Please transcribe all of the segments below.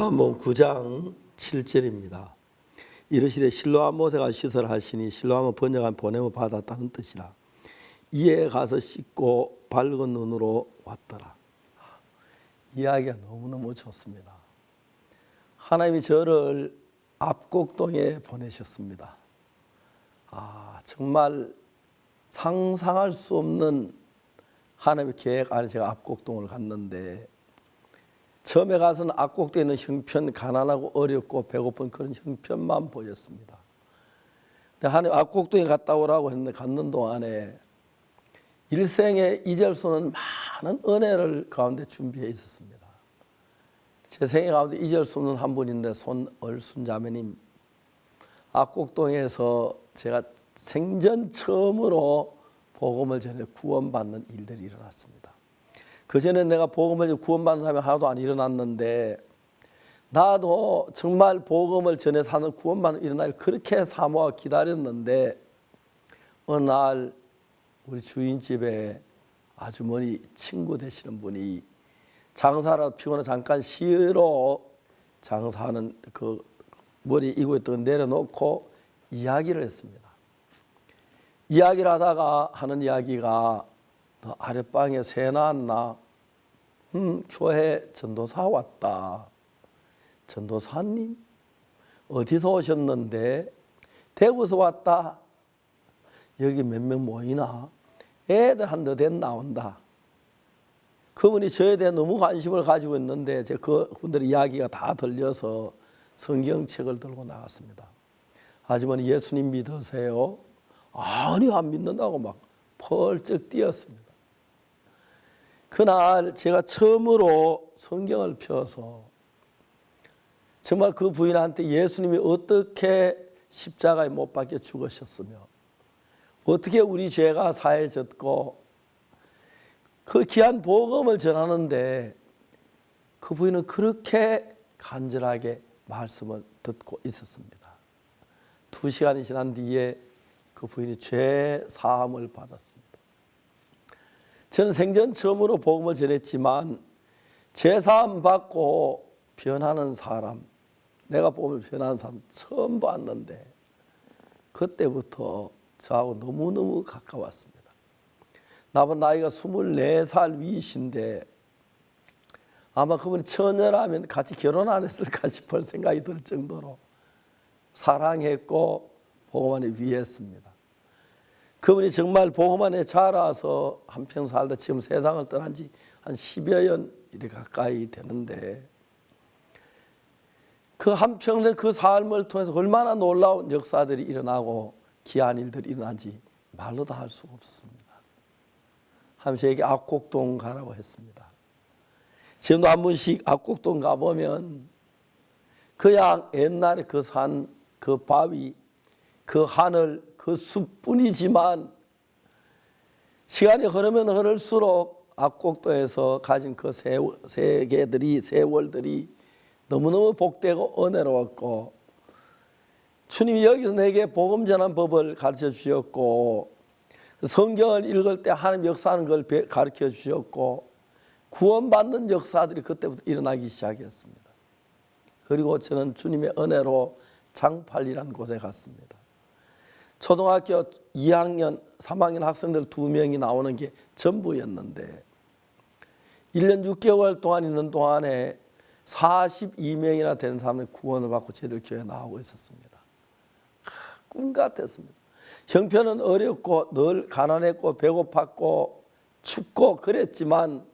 실로암본 9장 7절입니다. 이르시되 실로암 모세가 시설하시니 실로암은 번역한 보냄을 받았다는 뜻이라. 이에 가서 씻고 밝은 눈으로 왔더라. 이야기가 너무너무 좋습니다. 하나님이 저를 압곡동에 보내셨습니다. 정말 상상할 수 없는 하나님의 계획 안에 제가 압곡동을 갔는데, 처음에 가서는 압곡동에 있는 형편, 가난하고 어렵고 배고픈 그런 형편만 보였습니다. 근데 하나님 압곡동에 갔다 오라고 했는데, 갔는 동안에 일생에 잊을 수 없는 많은 은혜를 가운데 준비해 있었습니다. 제 생애 가운데 잊을 수 없는 한 분인데, 손얼순 자매님, 압곡동에서 제가 생전 처음으로 복음을 전해 구원받는 일들이 일어났습니다. 그전에 내가 복음을 구원받는 사람이 하나도 안 일어났는데, 나도 정말 복음을 전해 사는 구원받는 일어날 그렇게 사모하고 기다렸는데, 어느 날 우리 주인집에 아주머니 친구 되시는 분이 장사라도 피곤해 잠깐 쉬러 장사하는 그 머리 이고 있던 거 내려놓고 이야기를 했습니다. 이야기를 하다가 하는 이야기가, 너 아랫방에 새 낳았나? 교회 전도사 왔다. 전도사님? 어디서 오셨는데? 대구에서 왔다. 여기 몇 명 모이나? 애들 한두 대 나온다. 그분이 저에 대해 너무 관심을 가지고 있는데, 제가 그분들의 이야기가 다 들려서 성경책을 들고 나갔습니다. 아주머니 예수님 믿으세요? 아니, 안 믿는다고 막 펄쩍 뛰었습니다. 그날 제가 처음으로 성경을 펴서 정말 그 부인한테 예수님이 어떻게 십자가에 못 박혀 죽으셨으며, 어떻게 우리 죄가 사해졌고, 그 귀한 복음을 전하는데 그 부인은 그렇게 간절하게 말씀을 듣고 있었습니다. 2시간이 지난 뒤에 그 부인이 죄 사함을 받았습니다. 저는 생전 처음으로 복음을 전했지만, 죄 사함 받고 변하는 사람, 내가 복음을 변하는 사람 처음 봤는데, 그때부터 저하고 너무너무 가까웠습니다. 나보다 나이가 24살 위이신데, 아마 그분이 처녀라면 같이 결혼 안 했을까 싶을 생각이 들 정도로 사랑했고 복음 안에 위했습니다. 그분이 정말 복음 안에 자라서 한평 살다 지금 세상을 떠난 지 한 10여 년 이렇게 가까이 되는데, 그 한평생 그 삶을 통해서 얼마나 놀라운 역사들이 일어나고 귀한 일들이 일어난지 말로 다 할 수가 없었습니다. 하면서 저에게 압곡동 가라고 했습니다. 지금도 한 번씩 압곡동 가보면 그냥 옛날에 그 산, 그 바위, 그 하늘, 그 숲뿐이지만, 시간이 흐르면 흐를수록 압곡동에서 가진 그 세계들이, 세월들이 너무너무 복되고 은혜로웠고, 주님이 여기서 내게 복음 전하는 법을 가르쳐 주셨고, 성경을 읽을 때 하나님 역사하는 걸 가르쳐 주셨고, 구원받는 역사들이 그때부터 일어나기 시작했습니다. 그리고 저는 주님의 은혜로 장팔리라는 곳에 갔습니다. 초등학교 2학년, 3학년 학생들 2명이 나오는 게 전부였는데, 1년 6개월 동안 있는 동안에 42명이나 되는 사람이 구원을 받고 저희들 교회에 나오고 있었습니다. 꿈 같았습니다. 형편은 어렵고 늘 가난했고 배고팠고 춥고 그랬지만,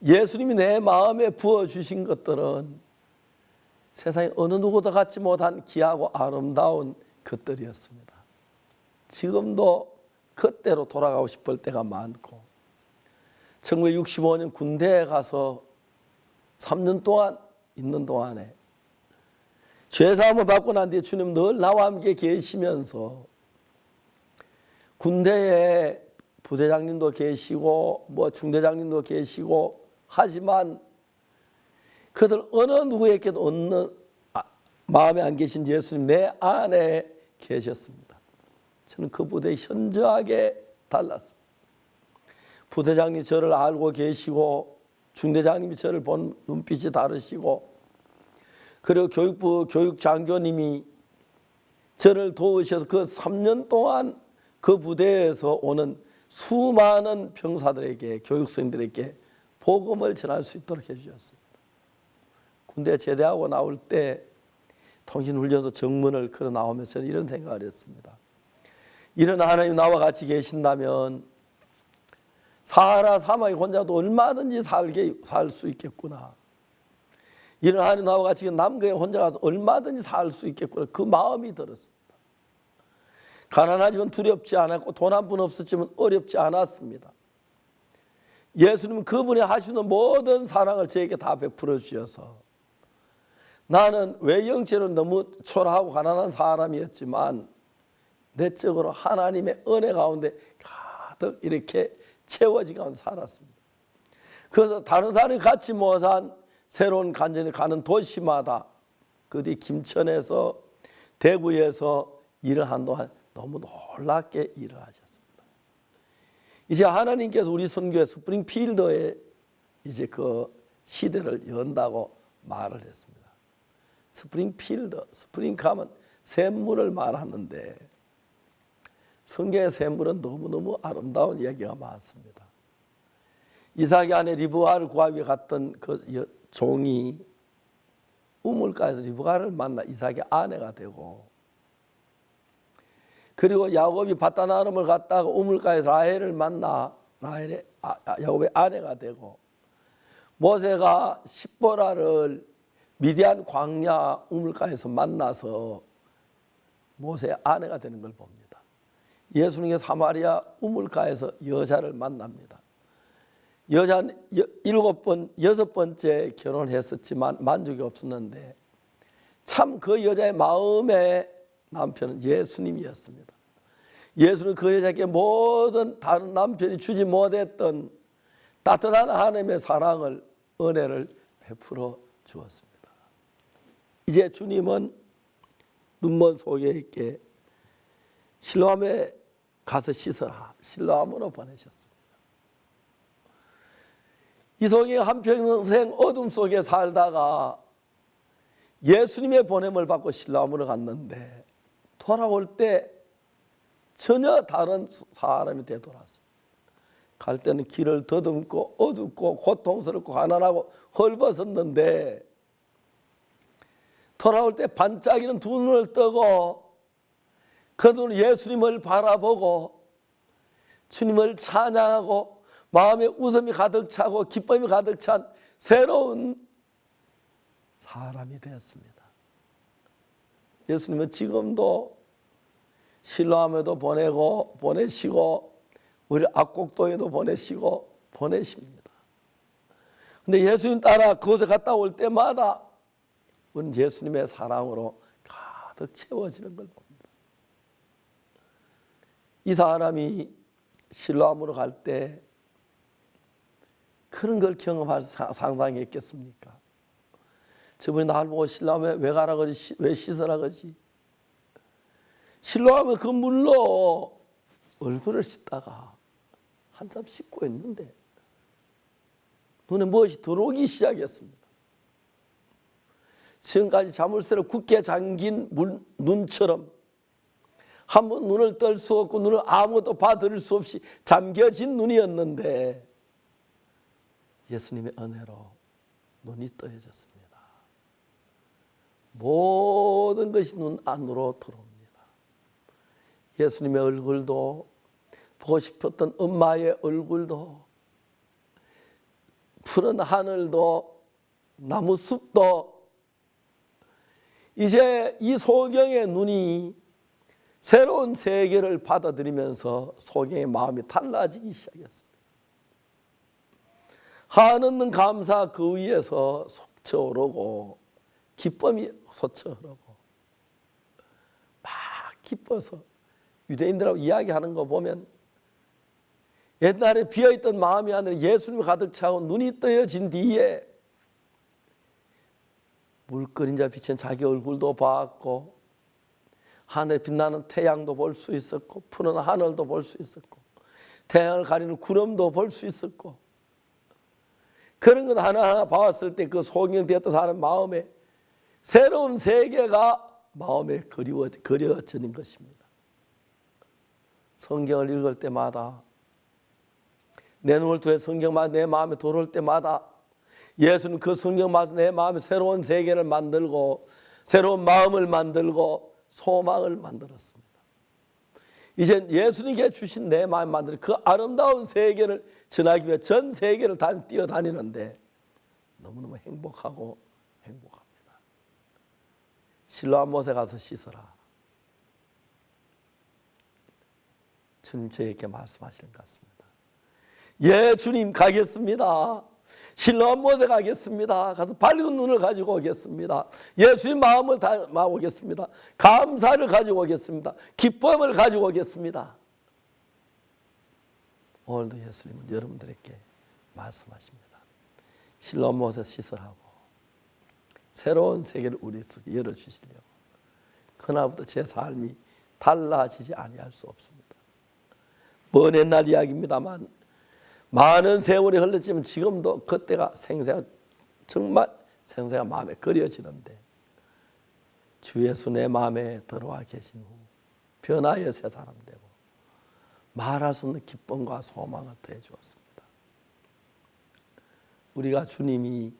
예수님이 내 마음에 부어주신 것들은 세상에 어느 누구도 갖지 못한 귀하고 아름다운 것들이었습니다. 지금도 그때로 돌아가고 싶을 때가 많고, 1965년 군대에 가서 3년 동안 있는 동안에 죄사함을 받고 난 뒤에 주님 늘 나와 함께 계시면서, 군대에 부대장님도 계시고 중대장님도 계시고 하지만, 그들 어느 누구에게도 없는 마음에 안 계신 예수님 내 안에 계셨습니다. 저는 그 부대에 현저하게 달랐습니다. 부대장님 저를 알고 계시고 중대장님이 저를 본 눈빛이 다르시고, 그리고 교육부 교육장교님이 저를 도우셔서 그 3년 동안 그 부대에서 오는 수많은 병사들에게, 교육생들에게 복음을 전할 수 있도록 해주셨습니다. 군대 제대하고 나올 때 통신훈련소 정문을 걸어 나오면서 저는 이런 생각을 했습니다. 이런 하나님 나와 같이 계신다면 사하라 사막에 혼자도 얼마든지 살 수 있겠구나. 이런 하나님 나와 같이 남극에 혼자 가서 얼마든지 살 수 있겠구나. 그 마음이 들었습니다. 가난하지만 두렵지 않았고 돈 한 푼 없었지만 어렵지 않았습니다. 예수님은 그분이 하시는 모든 사랑을 저에게 다 베풀어 주셔서 나는 외형체로 너무 초라하고 가난한 사람이었지만 내적으로 하나님의 은혜 가운데 가득 이렇게 채워지게 살았습니다. 그래서 다른 사람이 갖지 못한 새로운 간전에 가는 도시마다 그뒤 김천에서 대구에서 일을 한 동안 너무 놀랍게 일을 하셨습니다. 이제 하나님께서 우리 선교회 스프링필드에 이제 그 시대를 연다고 말을 했습니다. 스프링필드, 스프링 가면 샘물을 말하는데 성경의 샘물은 너무너무 아름다운 이야기가 많습니다. 이삭이 아내 리브가를 구하기 위해 갔던 그 종이 우물가에서 리브가를 만나 이삭의 아내가 되고, 그리고 야곱이 바다나름을 갔다가 우물가에서 라헬을 만나 야곱의 아내가 되고, 모세가 십보라를 미디안 광야 우물가에서 만나서 모세의 아내가 되는 걸 봅니다. 예수님의 사마리아 우물가에서 여자를 만납니다. 여자는 6번째 결혼했었지만 만족이 없었는데 참 그 여자의 마음의 남편은 예수님이었습니다. 예수는 그 여자에게 모든 다른 남편이 주지 못했던 따뜻한 하나님의 사랑을, 은혜를 베풀어 주었습니다. 이제 주님은 눈먼 소에 있게 실로암에 가서 씻어라, 실로암으로 보내셨습니다. 이송이 한평생 어둠 속에 살다가 예수님의 보냄을 받고 실로암으로 갔는데 돌아올 때 전혀 다른 사람이 되돌아왔어요. 갈 때는 길을 더듬고 어둡고 고통스럽고 가난하고 헐벗었는데 돌아올 때 반짝이는 두 눈을 뜨고 그 눈 예수님을 바라보고 주님을 찬양하고 마음에 웃음이 가득 차고 기쁨이 가득 찬 새로운 사람이 되었습니다. 예수님은 지금도 실로암에도 보내시고 우리 악곡동에도 보내십니다. 근데 예수님 따라 그곳에 갔다 올 때마다 우리는 예수님의 사랑으로 가득 채워지는 걸 봅니다. 이 사람이 실로암으로 갈 때 그런 걸 경험해서 상상했겠습니까? 저분이 나를 보고 실로암에 왜 가라 그러지? 왜 씻으라 그러지? 실로암에 그 물로 얼굴을 씻다가 한참 씻고 있는데 눈에 무엇이 들어오기 시작했습니다. 지금까지 자물쇠를 굳게 잠긴 눈처럼 한번 눈을 뜰 수 없고 눈을 아무것도 봐드릴 수 없이 잠겨진 눈이었는데 예수님의 은혜로 눈이 떠져졌습니다. 모든 것이 눈 안으로 들어옵니다. 예수님의 얼굴도 보고 싶었던 엄마의 얼굴도 푸른 하늘도 나무 숲도 이제 이 소경의 눈이 새로운 세계를 받아들이면서 소경의 마음이 달라지기 시작했습니다. 한없는 감사 그 위에서 솟쳐오르고 기쁨이 솟쳐오르고 막 기뻐서 유대인들하고 이야기하는 거 보면 옛날에 비어있던 마음이 아니라 예수님이 가득 차고 눈이 떠여진 뒤에 물그림자 비친 자기 얼굴도 봤고 하늘에 빛나는 태양도 볼 수 있었고 푸른 하늘도 볼 수 있었고 태양을 가리는 구름도 볼 수 있었고 그런 것 하나하나 봐왔을 때 그 소경되었던 사람 마음에 새로운 세계가 마음에 그려지는 것입니다. 성경을 읽을 때마다 내 눈을 통해 성경만 내 마음에 들어올 때마다 예수는 그 성경마다 내 마음에 새로운 세계를 만들고 새로운 마음을 만들고 소망을 만들었습니다. 이제 예수님께 주신 내 마음 만드는 그 아름다운 세계를 전하기 위해 전 세계를 뛰어다니는데 너무너무 행복합니다. 실로암 못에 가서 씻어라. 주님 저에게 말씀하시는 것 같습니다. 예, 주님 가겠습니다. 실로암 못에 가겠습니다. 가서 밝은 눈을 가지고 오겠습니다. 예수님 마음을 담아오겠습니다. 감사를 가지고 오겠습니다. 기쁨을 가지고 오겠습니다. 오늘도 예수님은 여러분들에게 말씀하십니다. 실로암 못에 씻으라고 새로운 세계를 우리 속에 열어주시려고. 그날부터 제 삶이 달라지지 아니할 수 없습니다. 먼 옛날 이야기입니다만 많은 세월이 흘렀지만 지금도 그때가 정말 생생한 마음에 그려지는데 주 예수 내 마음에 들어와 계신 후 변화의 새 사람 되고 말할 수 없는 기쁨과 소망을 더해 주었습니다. 우리가 주님이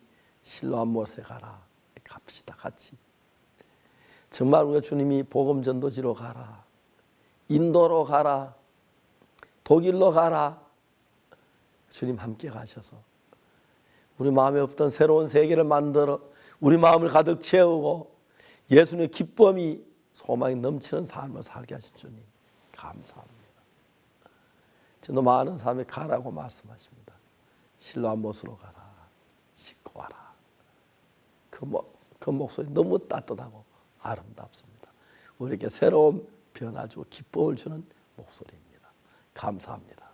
실로암 못에 가라 갑시다 같이. 정말 우리가 주님이 복음 전도지로 가라, 인도로 가라, 독일로 가라. 주님 함께 가셔서 우리 마음에 없던 새로운 세계를 만들어 우리 마음을 가득 채우고 예수님의 기쁨이 소망이 넘치는 삶을 살게 하신 주님 감사합니다. 저도 많은 사람이 가라고 말씀하십니다. 실로암 못으로 가라, 씻고 와라. 그 목소리 너무 따뜻하고 아름답습니다. 우리에게 새로운 변화 주고 기쁨을 주는 목소리입니다. 감사합니다.